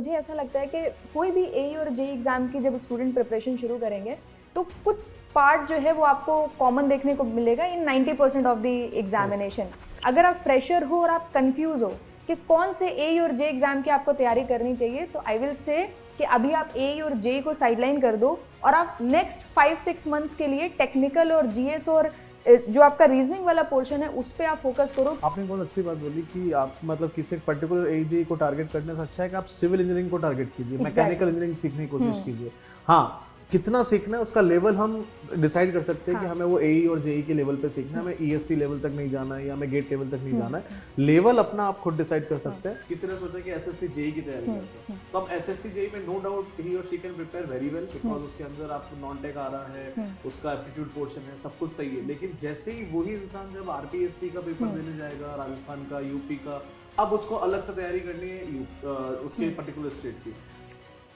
मुझे ऐसा लगता है कि कोई भी ए और जे एग्ज़ाम की जब स्टूडेंट प्रिपरेशन शुरू करेंगे तो कुछ पार्ट जो है वो आपको कॉमन देखने को मिलेगा इन 90% ऑफ द एग्जामिनेशन। अगर आप फ्रेशर हो और आप कंफ्यूज हो कि कौन से ए और जे एग्ज़ाम की आपको तैयारी करनी चाहिए, तो आई विल से कि अभी आप ए और जे को साइडलाइन कर दो और आप नेक्स्ट 5-6 मंथ्स के लिए टेक्निकल और जीएस और जो आपका रीजनिंग वाला पोर्शन है उस पर आप फोकस करो। आपने बहुत अच्छी बात बोली कि आप मतलब किसी पर्टिकुलर एजे को टारगेट करने से अच्छा है कि आप सिविल इंजीनियरिंग को टारगेट कीजिए, मैकेनिकल इंजीनियरिंग सीखने की कोशिश कीजिए। हाँ, कितना सीखना है उसका लेवल हम डिसाइड कर सकते हैं कि हमें वो एई और जेई के लेवल पे सीखना है, हमें ईएससी लेवल तक नहीं जाना है या हमें गेट लेवल तक नहीं जाना है। लेवल अपना आप खुद डिसाइड कर सकते हैं। किसी ने सोचा कि एसएससी जेई की तैयारी करते हैं, तो अब एसएससी जेई में नो डाउट ही और she can prepare very well because उसके अंदर आपको नॉन टेक आ रहा है, उसका एप्टीट्यूड पोर्शन है, सब कुछ सही है। लेकिन जैसे ही वही इंसान जब आरपीएससी का पेपर देने जाएगा, राजस्थान का, यूपी का, अब उसको अलग से तैयारी करनी है उसके पर्टिकुलर स्टेट की।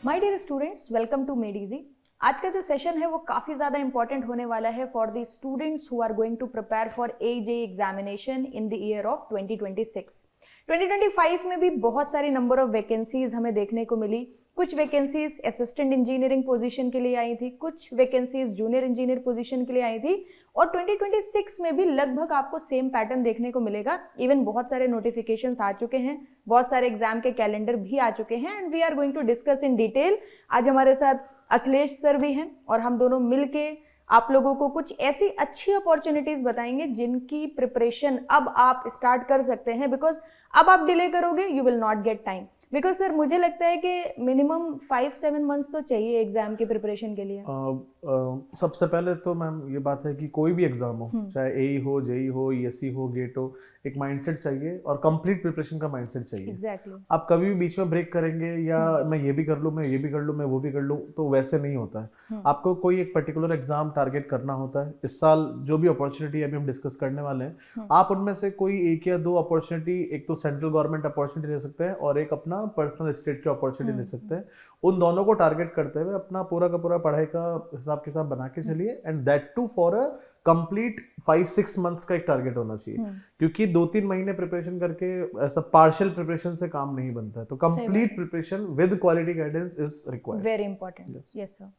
My dear students, welcome to Made Easy. आज का जो सेशन है वो काफ़ी ज़्यादा इंपॉर्टेंट होने वाला है for the students who are going to prepare for AJ examination in the year of 2026। 2025 में भी बहुत सारी नंबर ऑफ वैकेंसीज हमें देखने को मिली। कुछ वैकेंसीज असिस्टेंट इंजीनियरिंग पोजीशन के लिए आई थी, कुछ वैकेंसीज जूनियर इंजीनियर पोजीशन के लिए आई थी, और 2026 में भी लगभग आपको सेम पैटर्न देखने को मिलेगा। इवन बहुत सारे नोटिफिकेशंस आ चुके हैं, बहुत सारे एग्जाम के कैलेंडर भी आ चुके हैं and we are going to discuss in detail. आज हमारे साथ अखिलेश सर भी हैं और हम दोनों मिलके आप लोगों को कुछ ऐसी अच्छी अपॉर्चुनिटीज बताएंगे जिनकी प्रिपरेशन अब आप स्टार्ट कर सकते हैं, बिकॉज अब आप डिले करोगे you will not get time. Because sir मुझे लगता है कि मिनिमम 5-7 मंथ्स तो चाहिए एग्जाम की प्रिपरेशन के लिए। सबसे पहले तो मैम ये बात है कि कोई भी एग्जाम हो, चाहे एई हो, जेई हो, ईएससी हो, गेट हो, एक माइंडसेट चाहिए और कंप्लीट प्रिपरेशन का माइंडसेट चाहिए। Exactly. आप कभी भी बीच में ब्रेक करेंगे या मैं ये भी कर लूँ, मैं ये भी कर लूँ, मैं वो भी कर लूँ, तो वैसे नहीं होता है। आपको कोई एक पर्टिकुलर एग्जाम टारगेट करना होता है। इस साल जो भी अपॉर्चुनिटी अभी हम डिस्कस करने वाले हैं, आप उनमें से कोई एक या दो अपॉर्चुनिटी, एक तो सेंट्रल गवर्नमेंट अपॉर्चुनिटी ले सकते हैं और एक अपना पर्सनल स्टेट की अपॉर्चुनिटी ले सकते हैं। उन दोनों को टारगेट करते हुए अपना पूरा का पूरा पढ़ाई का हिसाब किताब बना के चलिए, and that too for a complete 5-6 months का एक टारगेट होना चाहिए। क्योंकि 2-3 महीने प्रिपरेशन करके ऐसा पार्शियल प्रिपरेशन से काम नहीं बनता है, तो complete preparation with quality guidance is required. Very important. Yes sir,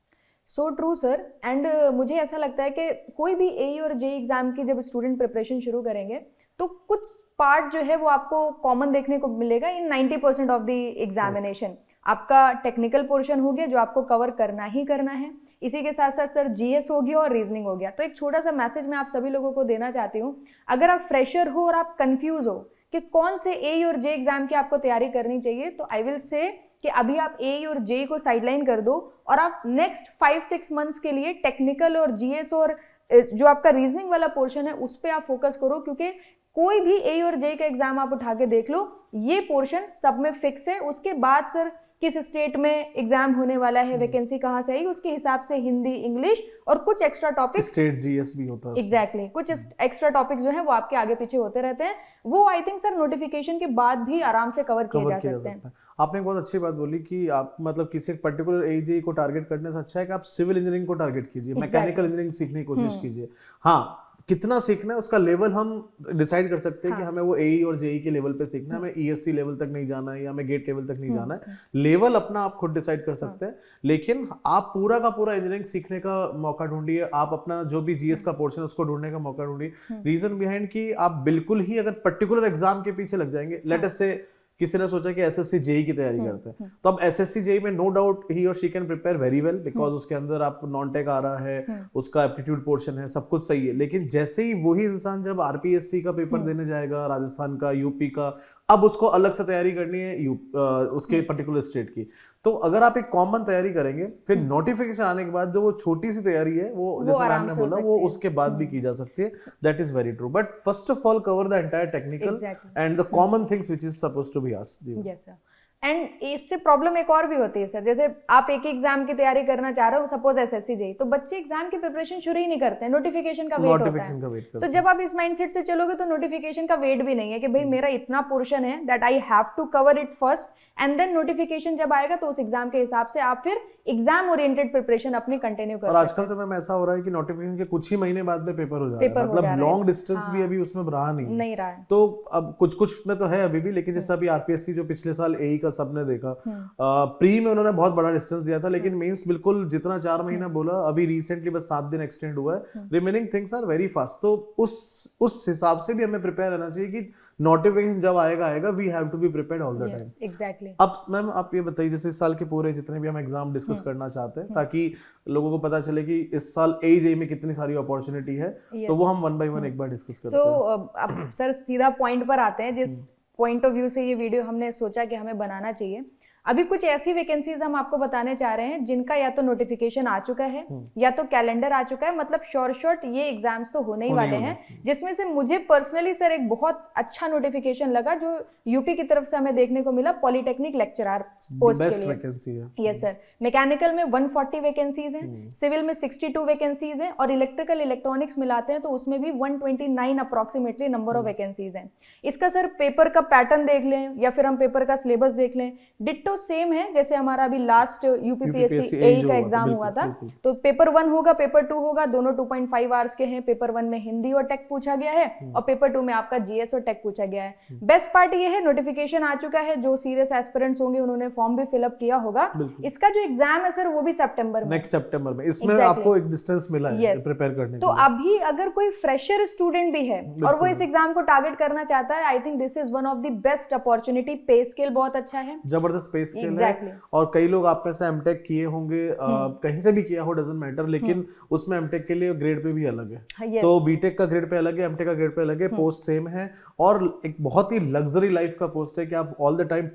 so true sir. And मुझे ऐसा लगता है कि कोई भी ए और जे एग्जाम की जब स्टूडेंट प्रिपरेशन शुरू करेंगे तो कुछ पार्ट जो है वो आपको कॉमन देखने को मिलेगा इन 90% ऑफ द एग्जामिनेशन। आपका टेक्निकल पोर्शन हो गया जो आपको कवर करना ही करना है, इसी के साथ साथ सर जीएस हो गया और रीजनिंग हो गया। तो एक छोटा सा मैसेज मैं आप सभी लोगों को देना चाहती हूँ। अगर आप फ्रेशर हो और आप कंफ्यूज हो कि कौन से ए और जे एग्जाम की आपको तैयारी करनी चाहिए, तो आई विल से कि अभी आप ए और जे को साइडलाइन कर दो और आप नेक्स्ट 5-6 मंथ्स के लिए टेक्निकल और जीएस और जो आपका रीजनिंग वाला पोर्शन है उस पर आप फोकस करो। क्योंकि कोई भी ए और जे का एग्जाम आप उठा के देख लो, ये पोर्शन सब में फिक्स है। उसके बाद सर किस स्टेट में एग्जाम होने वाला है, वैकेंसी कहाँ से आएगी, उसके हिसाब से हिंदी, इंग्लिश और कुछ एक्स्ट्रा टॉपिक्स, स्टेट जीएस भी होता है। एग्जैक्टली, कुछ एक्स्ट्रा टॉपिक्स जो हैं वो आपके आगे पीछे होते रहते हैं। वो आई थिंक सर नोटिफिकेशन के बाद भी आराम से कवर किए जा सकते हैं। आपने बहुत अच्छी बात बोली कि आप मतलब किसी एक पर्टिकुलर एजे को टारगेट करने से अच्छा है कि आप सिविल इंजीनियरिंग को टारगेट कीजिए, मैकेनिकल इंजीनियरिंग सीखने की कोशिश कीजिए। हाँ, कितना सीखना है उसका लेवल हम डिसाइड कर सकते हैं कि हमें वो एई और जेई के लेवल पे सीखना है, हमें ईएससी लेवल तक नहीं जाना है या हमें गेट लेवल तक नहीं जाना है। लेवल अपना आप खुद डिसाइड कर सकते हैं, लेकिन आप पूरा का पूरा इंजीनियरिंग सीखने का मौका ढूंढिए। आप अपना जो भी जीएस का पोर्शन है उसको ढूंढने का मौका ढूंढिए। रीजन बिहाइंड कि आप बिल्कुल ही अगर पर्टिकुलर एग्जाम के पीछे लग जाएंगे, लेट अस से किसी ने सोचा कि एसएससी जेई की तैयारी करते हैं, तो अब एसएससी जेई में नो डाउट ही और she can prepare very well because उसके अंदर आप नॉन टेक आ रहा है, उसका एप्टीट्यूड पोर्शन है, सब कुछ सही है। लेकिन जैसे ही वही इंसान जब आरपीएससी का पेपर देने जाएगा, राजस्थान का, यूपी का, अब उसको अलग से तैयारी करनी है उसके पर्टिकुलर स्टेट की। तो अगर आप एक कॉमन तैयारी करेंगे, फिर नोटिफिकेशन आने के बाद जो वो छोटी सी तैयारी है वो जैसे मैम ने बोला वो उसके बाद भी की जा सकती है। That is very true, but first of all cover the entire technical and the common things which is supposed to be asked. Yes sir. And इससे प्रॉब्लम एक और भी होती है सर, जैसे आप एक एग्जाम की तैयारी करना चाह रहे हो, सपोज एसएससी जेई, तो बच्चे एग्जाम की प्रिपरेशन शुरू ही नहीं करते हैं, नोटिफिकेशन का वेट होता है। तो जब आप इस माइंडसेट से चलोगे तो नोटिफिकेशन का वेट भी नहीं है कि भाई मेरा इतना पोर्शन है that I have to cover it first, and then notification जब आएगा तो उस एग्जाम के हिसाब से आप फिर एग्जाम ओरिएंटेड प्रिपरेशन अपनी कंटिन्यू कर और सकते आजकल तो मैम ऐसा हो रहा है कि नोटिफिकेशन के कुछ ही महीने बाद में पेपर हो जा रहा पेपर है, हो जा मतलब रहा है। लॉन्ग डिस्टेंस हाँ। भी अभी उसमें रहा नहीं नहीं रहा है। तो अब कुछ कुछ में तो है अभी भी, लेकिन जैसे अभी आरपीएससी जो पिछले साल एई का सबने देखा, प्री में उन्होंने बहुत बड़ा डिस्टेंस दिया था, लेकिन मेंस बिल्कुल जितना 4 महीना बोला, अभी रिसेंटली बस 7 दिन एक्सटेंड हुआ है। Remaining things are very fast. तो उस हिसाब से भी हमें प्रिपेयर रहना चाहिए कि नोटिफिकेशन जब आएगा we have to be prepared all the time. Exactly. अब मैम आप ये बताइए, जैसे इस साल के पूरे जितने भी हम एग्जाम डिस्कस करना चाहते हैं, ताकि लोगों को पता चले कि इस साल एजेई में कितनी सारी अपॉर्चुनिटी है, तो वो हम 1 बाय 1 एक बार डिस्कस करते हैं। तो अब सर सीधा पॉइंट पर आते हैं, जिस पॉइंट ऑफ व्यू से ये वीडियो हमने सोचा कि हमें बनाना चाहिए। अभी कुछ ऐसी वैकेंसीज हम आपको बताने चाह रहे हैं जिनका या तो नोटिफिकेशन आ चुका है या तो कैलेंडर आ चुका है, मतलब शॉर्ट ये एग्जाम्स तो होने ही वाले हैं। जिसमें से मुझे पर्सनली सर एक बहुत अच्छा नोटिफिकेशन लगा जो यूपी की तरफ से हमें देखने को मिला, पॉलिटेक्निक लेक्चरर पोस्ट के लिए। वैकेंसी है। Yes sir. मैकेनिकल में 140 वैकेंसीज हैं, सिविल में 62 वैकेंसीज हैं, और इलेक्ट्रिकल इलेक्ट्रॉनिक्स मिलाते हैं तो उसमें भी 129 अप्रोक्सीमेटली नंबर ऑफ वैकेंसीज हैं। इसका सर पेपर का पैटर्न देख लें या फिर हम पेपर का सिलेबस देख लें, डिट्टो सेम है जैसे हमारा अभी लास्ट यूपीपीएससी एई का एग्जाम हुआ था। तो पेपर 1 होगा, पेपर 2 होगा, दोनों 2.5 आवर्स के हैं। पेपर 1 में हिंदी और टेक पूछा गया है और पेपर 2 में आपका जीएस और टेक पूछा गया है। बेस्ट पार्ट ये है नोटिफिकेशन आ चुका है, जो सीरियस एस्पिरेंट्स होंगे उन्होंने फॉर्म भी फिलअप किया होगा। इसका जो एग्जाम है सर वो भी सितंबर में, नेक्स्ट सितंबर में। इसमें आपको एक डिस्टेंस मिला है प्रिपेयर करने के लिए। तो अभी अगर कोई फ्रेशर स्टूडेंट भी है और वो इस एग्जाम को टारगेट करना चाहता है, I think this is one of the best opportunity. पे स्केल बहुत अच्छा है, जबरदस्त पे स्केल है। और कई लोग आप में से एमटेक किए होंगे, कहीं से भी किया हो डजंट मैटर, लेकिन उसमें एमटेक के लिए ग्रेड पे भी अलग है। तो बीटेक का ग्रेड पे अलग है, एमटेक का ग्रेड पे अलग है, पोस्ट सेम है, और एक बहुत ही लग्जरी लाइफ का पोस्ट है कि आप all the time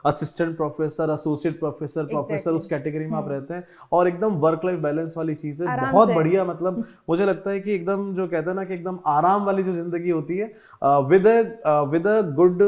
assistant professor, associate professor, professor उस कैटेगरी में आप रहते हैं, और एकदम वर्क लाइफ बैलेंस वाली चीज है, बहुत बढ़िया। मतलब मुझे लगता है कि एकदम जो कहते हैं ना कि एकदम आराम वाली जो जिंदगी होती है विद अ गुड,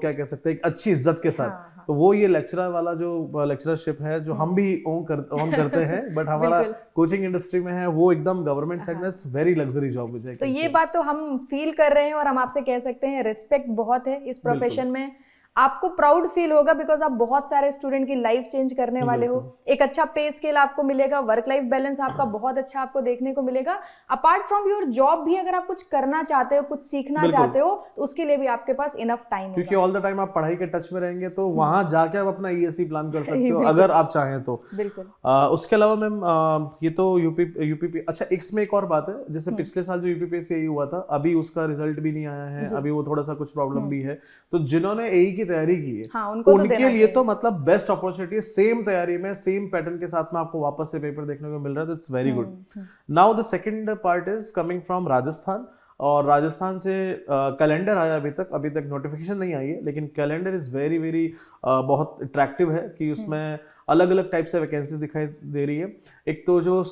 क्या कह सकते हैं, एक अच्छी इज्जत के साथ। तो वो ये लेक्चरर वाला जो लेक्चरशिप है जो हम भी ऑन करते हैं, बट हमारा कोचिंग इंडस्ट्री में है, वो एकदम गवर्नमेंट साइड में वेरी लग्जरी जॉब मुझे। तो ये बात तो हम फील कर रहे हैं और हम आपसे कह सकते हैं रिस्पेक्ट बहुत है इस प्रोफेशन में। आपको प्राउड फील होगा बिकॉज आप बहुत सारे स्टूडेंट की लाइफ चेंज करने वाले हो। एक अच्छा पे स्केल आपको मिलेगा, वर्क लाइफ बैलेंस आपका बहुत अच्छा आपको देखने को मिलेगा। अपार्ट फ्रॉम योर जॉब भी अगर आप कुछ करना चाहते हो, कुछ सीखना चाहते हो, तो उसके लिए भी आपके पास इनफ टाइम है, क्योंकि ऑल द टाइम आप पढ़ाई के टच में रहेंगे तो वहां जाके आप अपना ईएससी प्लान कर सकते हो अगर आप चाहें तो। बिल्कुल। उसके अलावा मैम ये तो यूपी अच्छा, इसमें एक और बात है, जैसे पिछले साल जो यूपीपीएससी एई हुआ था, अभी उसका रिजल्ट भी नहीं आया है, अभी वो थोड़ा सा कुछ प्रॉब्लम भी है। तो जिन्होंने एई की तैयारी की है उनके लिए तो मतलब बेस्ट अपॉर्चुनिटी, सेम तैयारी में सेम पैटर्न के साथ में आपको वापस से पेपर देखने को मिल रहा है, तो it's very good. Now the second part is coming from Rajasthan, और राजस्थान से कैलेंडर आया, अभी तक नोटिफिकेशन नहीं आई है, लेकिन कैलेंडर इज वेरी वेरी बहुत अट्रैक्टिव है कि उसमें अलग अलग टाइप से वैकेंसीज दिखाई दे रही है। एक तो जो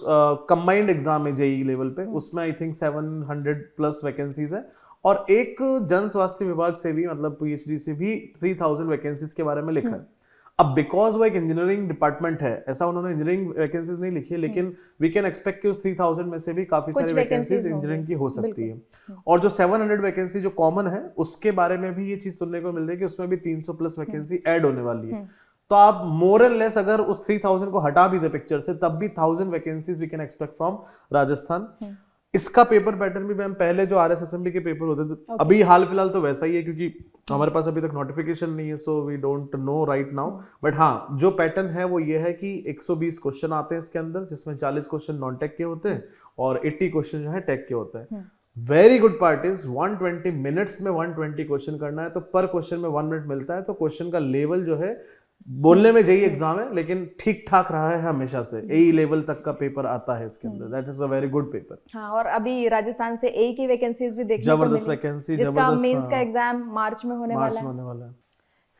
कंबाइंड एग्जाम है जेईई लेवल पे, उसमें आई थिंक 700+ वैकेंसीज है, और एक जन स्वास्थ्य विभाग से भी, मतलब पीएचडी से भी 3000 वैकेंसीज के बारे में लिखा है। अब बिकॉज वो एक इंजीनियरिंग डिपार्टमेंट है, ऐसा उन्होंने इंजीनियरिंग वैकेंसीज नहीं लिखी है, लेकिन वी कैन एक्सपेक्ट कि उस 3000 में से भी काफी सारी वैकेंसीज इंजीनियरिंग की हो सकती है। और जो 700 वैकेंसी जो कॉमन है, उसके बारे में भी ये चीज सुनने को मिल रही है कि उसमें भी 300+ वैकेंसी ऐड होने वाली है। तो आप मोर एंड लेस अगर उस 3000 को हटा भी दे पिक्चर से, तब भी 1000 vacancies we can expect from Rajasthan. इसका पेपर पैटर्न भी मैम पहले जो आरएसएसएमबी के पेपर होते थे, अभी हाल फिलहाल तो वैसा ही है, क्योंकि हमारे पास अभी तक नोटिफिकेशन नहीं है, so we don't know right now. But हाँ, जो पैटर्न है वो ये है कि 120 क्वेश्चन आते हैं इसके अंदर, जिसमें 40 क्वेश्चन नॉन टेक के होते हैं और 80 क्वेश्चन जो है टेक के होते हैं। Very good part is 120 minutes में 120 क्वेश्चन करना है, तो पर क्वेश्चन में 1 मिनट मिलता है, तो क्वेश्चन का लेवल जो है, बोलने में जेईई एग्जाम है लेकिन ठीक ठाक रहा है हमेशा से, एई लेवल तक का पेपर आता है इसके अंदर, that is a very good paper. हाँ, और अभी राजस्थान से एई की वैकेंसीज भी देखने को मिली, जबरदस्त वैकेंसी, जिसका मेंस का एग्जाम मार्च में होने वाला है।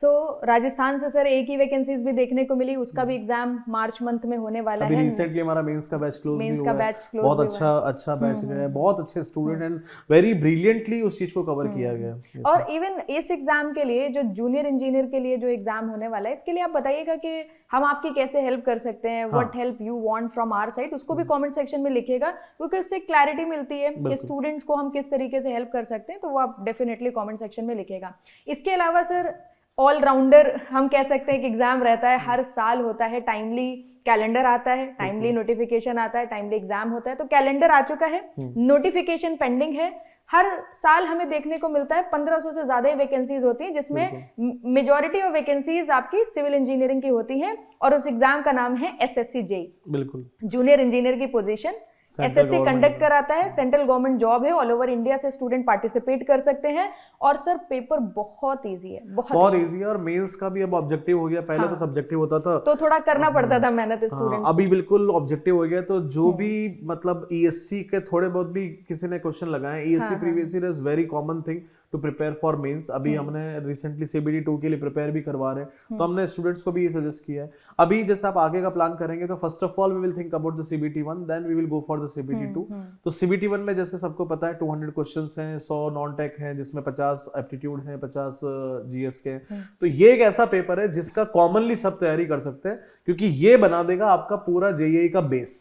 सो राजस्थान से सर एक ही वैकेंसीज भी देखने को मिली, उसका भी एग्जाम मार्च मंथ में होने वाला है। अभी रिसेंटली हमारा मेंस का बैच क्लोज भी हुआ है, बहुत अच्छा बैच गया है, बहुत अच्छे स्टूडेंट एंड वेरी ब्रिलियंटली उस चीज को कवर किया गया। और इवन इस एग्जाम के लिए जो जूनियर इंजीनियर के लिए जो एग्जाम होने वाला है, इसके लिए आप बताइएगा कि हम आपकी कैसे हेल्प कर सकते हैं, what help you want from our side, उसको भी कमेंट सेक्शन में लिखिएगा, क्योंकि उससे क्लैरिटी मिलती है कि स्टूडेंट्स को हम किस तरीके से हेल्प कर सकते हैं, तो वो आप डेफिनेटली कमेंट सेक्शन में लिखिएगा। इसके अलावा सर ऑलराउंडर हम कह सकते हैं कि एग्जाम रहता है, हर साल होता है, टाइमली कैलेंडर आता है, टाइमली नोटिफिकेशन आता है, टाइमली एग्जाम होता है। तो कैलेंडर आ चुका है, नोटिफिकेशन पेंडिंग है। हर साल हमें देखने को मिलता है 1500 से ज्यादा ही वैकेंसीज होती हैं, जिसमें मेजॉरिटी ऑफ वैकेंसीज आपकी सिविल इंजीनियरिंग की होती हैं, और उस एग्जाम का नाम है एसएससी जेई, बिल्कुल जूनियर इंजीनियर की पोजीशन। एसएससी कंडक्ट कराता है, सेंट्रल गवर्नमेंट जॉब है, ऑल ओवर इंडिया से स्टूडेंट पार्टिसिपेट कर सकते हैं। और सर पेपर बहुत इजी है, बहुत इजी है। और मेंस का भी अब ऑब्जेक्टिव हो गया, पहले तो सब्जेक्टिव होता था, तो थोड़ा करना पड़ता था मेहनत स्टूडेंट। अभी बिल्कुल ऑब्जेक्टिव हो गया। तो जो भी मतलब ईएससी के थोड़े बहुत भी किसी ने क्वेश्चन लगाए, ESC previous year is very common thing to prepare for mains. अभी हमने रिसेंटली सीबीटी 2 के लिए प्रिपेयर भी करवा रहे हैं, तो हमने स्टूडेंट्स को भी ये सजेस्ट किया है। अभी जैसे आप आगे का प्लान करेंगे तो first of all we will think about the CBT 1, then we will go for the CBT 2। तो सीबीटी 1 में जैसे सबको पता है 200 क्वेश्चंस हैं, 100 नॉन टेक हैं, जिसमें 50 एप्टीट्यूड हैं, 50 जीएस के। तो ये एक ऐसा पेपर है जिसका कॉमनली सब तैयारी कर सकते हैं, क्योंकि ये बना देगा आपका पूरा जेईई का बेस।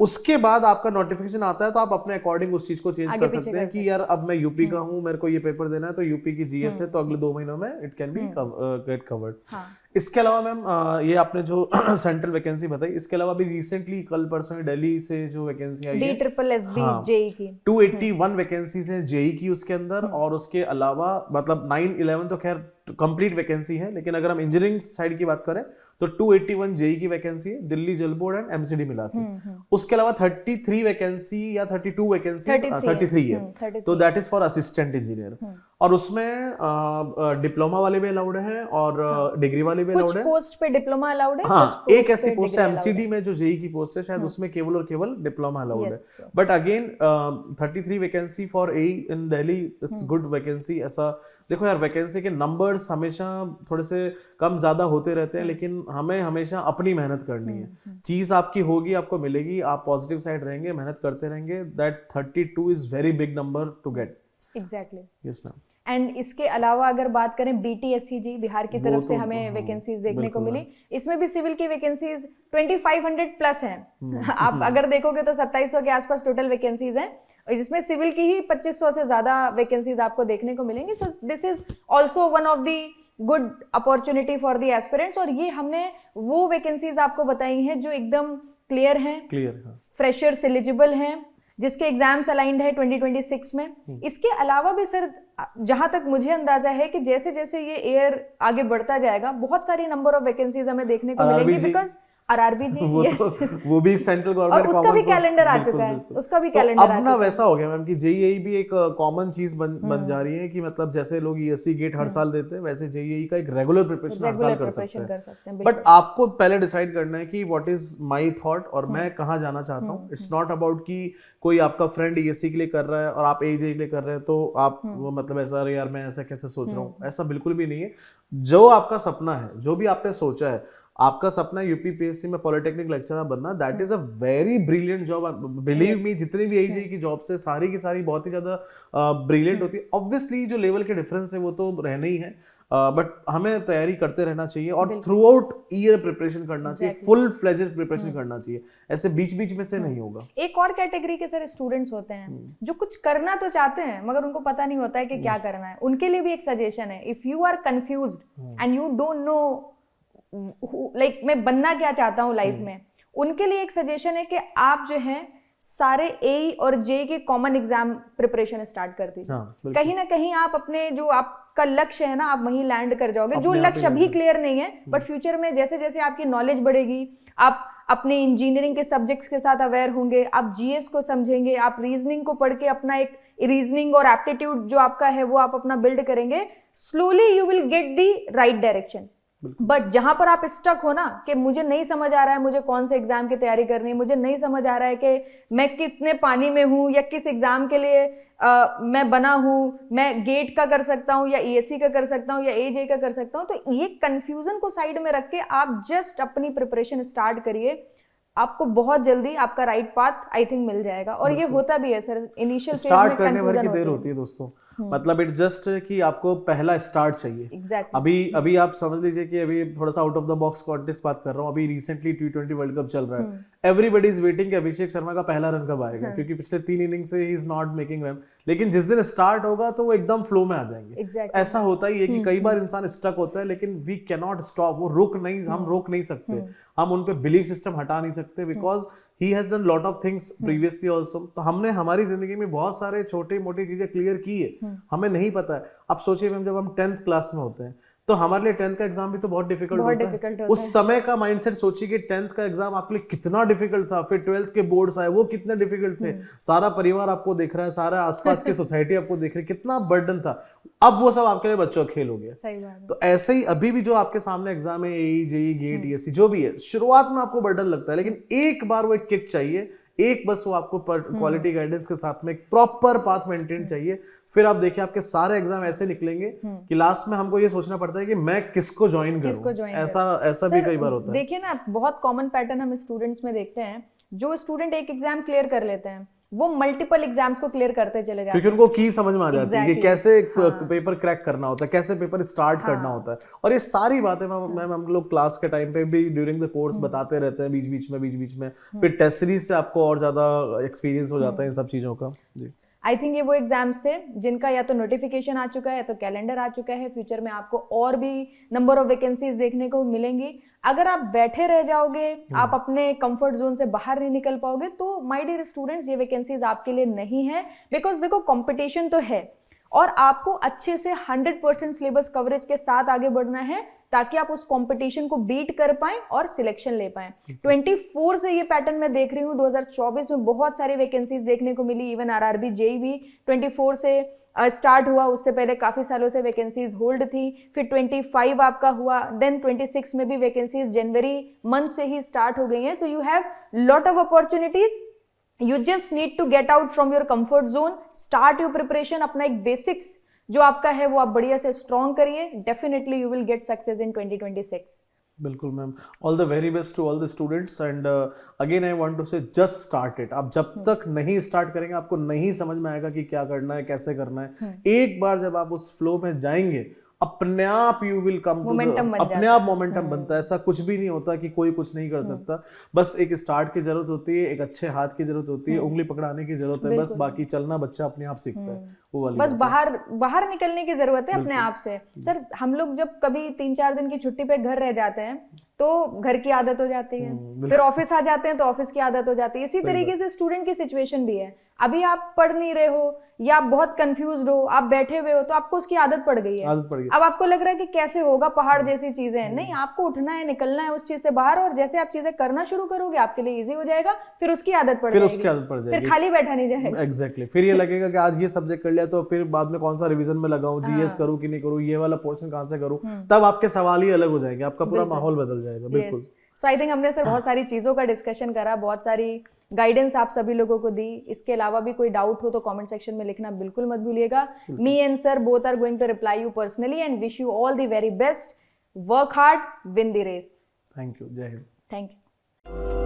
उसके बाद आपका नोटिफिकेशन आता है तो आप अपने अकॉर्डिंग उस चीज को चेंज कर सकते हैं कि यार अब मैं यूपी का हूँ, मेरे को ये पेपर देना है, तो यूपी की जीएस है, तो अगले 2 महीनों में it can be get covered. इसके अलावा मैम ये आपने जो सेंट्रल वैकेंसी बताई, इसके अलावा भी रिसेंटली कल परसों दिल्ली से जो वैकेंसी आई है DSSB जेईई की 281 वैकेंसीज हैं जेईई की उसके अंदर। और उसके अलावा मतलब 9-11 तो खैर कंप्लीट वैकेंसी है, लेकिन अगर हम इंजीनियरिंग साइड की बात करें तो 281 जेईई की वैकेंसी है, दिल्ली जल बोर्ड एंड एमसीडी मिला के। उसके अलावा 33 वैकेंसी या 32 वैकेंसी 33 है, तो that is for assistant engineer. और उसमें डिप्लोमा वाले भी अलाउड हैं और डिग्री वाले भी अलाउड है। पोस्ट पे डिप्लोमा अलाउड है। हाँ, एक ऐसी पोस्ट है एमसीडी में जो जेईई की पोस्ट है, शायद उसमें केवल और केवल डिप्लोमा अलाउड है। But again 33 vacancy for AE in Delhi, it's good vacancy. ऐसा देखो यार, वैकेंसी के नंबर्स हमेशा थोड़े से कम ज्यादा होते रहते हैं, लेकिन हमें हमेशा अपनी मेहनत करनी है। चीज आपकी होगी, आपको मिलेगी, आप पॉजिटिव साइड रहेंगे, मेहनत करते रहेंगे। That 32 is very big number to get. Exactly, yes ma'am. And इसके अलावा अगर बात करें बीटीएससीजी, बिहार की तरफ से हमें वैकेंसीज देखने को मिली। इसमें भी सिविल की वैकेंसीज 2500 प्लस हैं। आप अगर देखोगे तो 2700 के आसपास टोटल वैकेंसीज हैं, जिसमें सिविल की ही 2500 से ज्यादा वैकेंसीज आपको देखने को मिलेंगी। So this is also one of the good opportunity for the aspirants. और ये हमने वो वैकेंसीज आपको बताई हैं जो एकदम क्लियर हैं, फ्रेशर्स एलिजिबल हैं, जिसके एग्जाम्स अलाइंड है 2026 में। इसके अलावा भी सर, जहां तक मुझे अंदाजा है कि जैसे जैसे ये ईयर आगे बढ़ता जाएगा, बहुत सारी नंबर ऑफ वैकेंसीज हमें देखने को मिलेंगी, बिकॉज आरआरबी जी वो भी सेंट्रल गवर्नमेंट, और उसका भी कैलेंडर आ चुका है, उसका भी कैलेंडर आ चुका है। अब ना वैसा हो गया मैम कि जेईई भी एक कॉमन चीज बन जा रही है कि मतलब जैसे लोग ईएससी गेट हर साल देते हैं, वैसे जेईई का एक रेगुलर प्रिपरेशन हर साल कर सकते हैं। बट आपको पहले डिसाइड करना है कि व्हाट इज माय थॉट और मैं कहाँ जाना चाहता हूँ। इट्स नॉट अबाउट कि कोई आपका फ्रेंड ईएससी के लिए कर रहा है और आप एजेई के लिए कर रहे हैं तो आप मतलब ऐसा, अरे यार मैं ऐसा कैसे सोच रहा हूँ, ऐसा बिल्कुल भी नहीं है। जो आपका सपना है, जो भी आपने सोचा है, आपका सपना है यूपीपीएससी में पॉलिटेक्निक लेक्चरर बनना, that is a very brilliant job. Believe me, जितनी भी एजेई की जॉब्स है सारी की सारी बहुत ही ज्यादा ब्रिलियंट होती है। ऑब्वियसली जो लेवल के डिफरेंस है वो तो रहने ही है, बट हमें तैयारी करते रहना चाहिए और थ्रू आउट ईयर प्रिपरेशन करना चाहिए, फुल फ्लेजेड प्रिपरेशन करना चाहिए, ऐसे बीच बीच में से नहीं होगा। एक और कैटेगरी के सर स्टूडेंट्स होते हैं जो कुछ करना तो चाहते हैं मगर उनको पता नहीं होता है कि क्या करना है। उनके लिए भी एक सजेशन है, if you are confused and you don't know like मैं बनना क्या चाहता हूँ लाइफ में, उनके लिए एक सजेशन है कि आप जो है सारे एई और जेई के कॉमन एग्जाम प्रिपरेशन स्टार्ट कर दीजिए। कहीं ना कहीं आप अपने जो आपका लक्ष्य है ना, आप वहीं लैंड कर जाओगे। जो लक्ष्य अभी क्लियर नहीं है, बट फ्यूचर में जैसे जैसे आपकी नॉलेज बढ़ेगी, आप अपने इंजीनियरिंग के सब्जेक्ट्स के साथ अवेयर होंगे, आप जीएस को समझेंगे, आप रीजनिंग को पढ़ के अपना एक रीजनिंग और एप्टीट्यूड जो आपका है वो आप अपना बिल्ड करेंगे। Slowly you will get the right direction. But जहां पर आप स्टक हो ना कि मुझे नहीं समझ आ रहा है मुझे कौन से एग्जाम की तैयारी करनी है, मुझे नहीं समझ आ रहा है कि मैं कितने पानी में हूं या किस एग्जाम के लिए मैं बना हूं, मैं गेट का कर सकता हूं या ईएससी का कर सकता हूं या एजेई का कर सकता हूं, तो ये कंफ्यूजन को साइड में रख के आप जस्ट अपनी प्रिपरेशन स्टार्ट करिए। आपको बहुत जल्दी आपका राइट पाथ आई थिंक मिल जाएगा। और ये होता भी है सर, इनिशियल फेज में कंफ्यूजन देर होती है दोस्तों। मतलब इट जस्ट कि आपको पहला स्टार्ट चाहिए। Exactly. अभी आप समझ लीजिए कि अभी थोड़ा सा out of the box contest बात कर रहा हूँ। अभी रिसेंटली T20 वर्ल्ड कप चल रहा है, एवरीबडी इज वेटिंग कि अभिषेक शर्मा का पहला रन कब आएगा, क्योंकि पिछले 3 इनिंग्स से he is not making run. लेकिन जिस दिन स्टार्ट होगा तो वो एकदम फ्लो में आ जाएंगे। Exactly. ऐसा होता ही है कि कई बार इंसान स्टक होता है, लेकिन वी कैन नॉट स्टॉप, वो हम रोक नहीं सकते, हम उन पे बिलीफ सिस्टम हटा नहीं सकते, because he has done lot of things previously also. तो हमने हमारी जिंदगी में बहुत सारे छोटी मोटी चीजें क्लियर की है, हमें नहीं पता है। अब सोचिए मैम, जब हम 10th क्लास में होते हैं तो हमारे लिए 10th का एग्जाम भी तो बहुत डिफिकल्ट होता है। उस समय का माइंडसेट सोचिए कि 10th का एग्जाम आपके लिए कितना डिफिकल्ट था, फिर 12th के बोर्ड्स आए वो कितने डिफिकल्ट थे, सारा परिवार आपको देख रहा है, सारा आसपास की सोसाइटी आपको देख रही है, कितना बर्डन था। अब वो सब आपके लिए बच्चों का खेल हो गया। सही बात है। तो ऐसे ही अभी भी जो आपके सामने एग्जाम है, एई जेई गेट ईएससी जो भी है, शुरुआत में आपको बर्डन लगता है, लेकिन एक बार वो एक किक चाहिए, एक बस वो आपको क्वालिटी गाइडेंस के साथ में एक प्रॉपर पाथ मेंटेन चाहिए, फिर आप देखिए आपके सारे एग्जाम ऐसे निकलेंगे कि लास्ट में हमको ये सोचना पड़ता है कि मैं किसको ज्वाइन करूं। ऐसा भी कई बार होता है। देखिए ना, बहुत कॉमन पैटर्न हम स्टूडेंट्स में देखते हैं, जो स्टूडेंट एक एग्जाम क्लियर कर लेते हैं वो मल्टीपल एग्जाम्स को क्लियर करते चले जाते हैं, क्योंकि उनको की समझ में आ जाती है कि कैसे पेपर क्रैक करना होता है, कैसे पेपर स्टार्ट करना होता है। और ये सारी बातें मैम हम लोग क्लास के टाइम पे भी ड्यूरिंग द कोर्स बताते रहते हैं बीच बीच में। फिर टेस्ट सीरीज से आपको और ज्यादा एक्सपीरियंस हो जाता है इन सब चीजों का। जी, आई थिंक ये वो एग्जाम्स थे जिनका या तो नोटिफिकेशन आ चुका है या तो कैलेंडर आ चुका है। फ्यूचर में आपको और भी नंबर ऑफ वैकेंसीज देखने को मिलेंगी। अगर आप बैठे रह जाओगे, आप अपने कंफर्ट जोन से बाहर नहीं निकल पाओगे, तो माय डियर स्टूडेंट्स, ये वैकेंसीज आपके लिए नहीं है। बिकॉज देखो, कंपटीशन तो है और आपको अच्छे से 100% सिलेबस कवरेज के साथ आगे बढ़ना है ताकि आप उस कंपटीशन को बीट कर पाएं और सिलेक्शन ले पाएं। 24 से ये पैटर्न मैं देख रही हूँ, 2024 में बहुत सारी वैकेंसीज देखने को मिली। इवन आरआरबी जेई भी 24 से स्टार्ट हुआ, उससे पहले काफी सालों से वैकेंसीज होल्ड थी, फिर 25 आपका हुआ, देन 26 में भी वैकेंसीज जनवरी मंथ से ही स्टार्ट हो गई हैं। So you have lot of opportunities, you just need to get out from your comfort zone, start your preparation. अपना एक बेसिक्स जो आपका है वो आप बढ़िया से स्ट्रॉन्ग करिए, definitely you will get success in 2026। बिल्कुल ma'am, all the very best to all the students and again I want to say just start it. आप जब तक नहीं स्टार्ट करेंगे आपको नहीं समझ में आएगा कि क्या करना है, कैसे करना है। एक बार जब आप उस फ्लो में जाएंगे, अपने आप यू विल कम टू, अपने आप मोमेंटम बनता है। ऐसा कुछ भी नहीं होता कि कोई कुछ नहीं कर सकता, बस एक स्टार्ट की जरूरत होती है, एक अच्छे हाथ की जरूरत होती है, उंगली पकड़ाने की जरूरत है, बस बाकी चलना बच्चा अपने आप सीखता है। वो वाली बस बाहर निकलने की जरूरत है अपने आप से। सर, हम लोग जब कभी 3-4 दिन की छुट्टी पे घर रह जाते हैं तो घर की आदत हो जाती है, फिर ऑफिस आ जाते हैं तो ऑफिस की आदत हो जाती है। इसी तरीके से स्टूडेंट की सिचुएशन भी है। अभी आप पढ़ नहीं रहे हो या आप बहुत कंफ्यूज्ड हो, आप बैठे हुए हो, तो आपको उसकी आदत पड़ गई है। अब आपको लग रहा है कि कैसे होगा, पहाड़ जैसी चीजें हैं। नहीं, आपको उठना है, निकलना है उस चीज से बाहर, और जैसे आप चीजें करना शुरू करोगे आपके लिए इजी हो जाएगा, फिर उसकी आदत पड़ जाएगी, फिर खाली बैठा नहीं जाएगा। एग्जैक्टली, फिर ये लगेगा कि आज ये सब्जेक्ट कर लिया तो फिर बाद में कौन सा रिवीजन में लगाऊं, जीएस करूं कि नहीं करूं, ये वाला पोर्शन कहां से करूं, तब आपके सवाल ही अलग हो जाएंगे, आपका पूरा माहौल बदल जाएगा। बिल्कुल। सो आई थिंक हमने सर बहुत सारी चीज़ों का डिस्कशन करा, बहुत सारी गाइडेंस आप सभी लोगों को दी। इसके अलावा भी कोई डाउट हो तो कमेंट सेक्शन में लिखना बिल्कुल मत भूलिएगा। Me and sir both are going to reply you personally and wish you all the very best. Work hard, win the race. Thank you. जय हिंद। Thank you.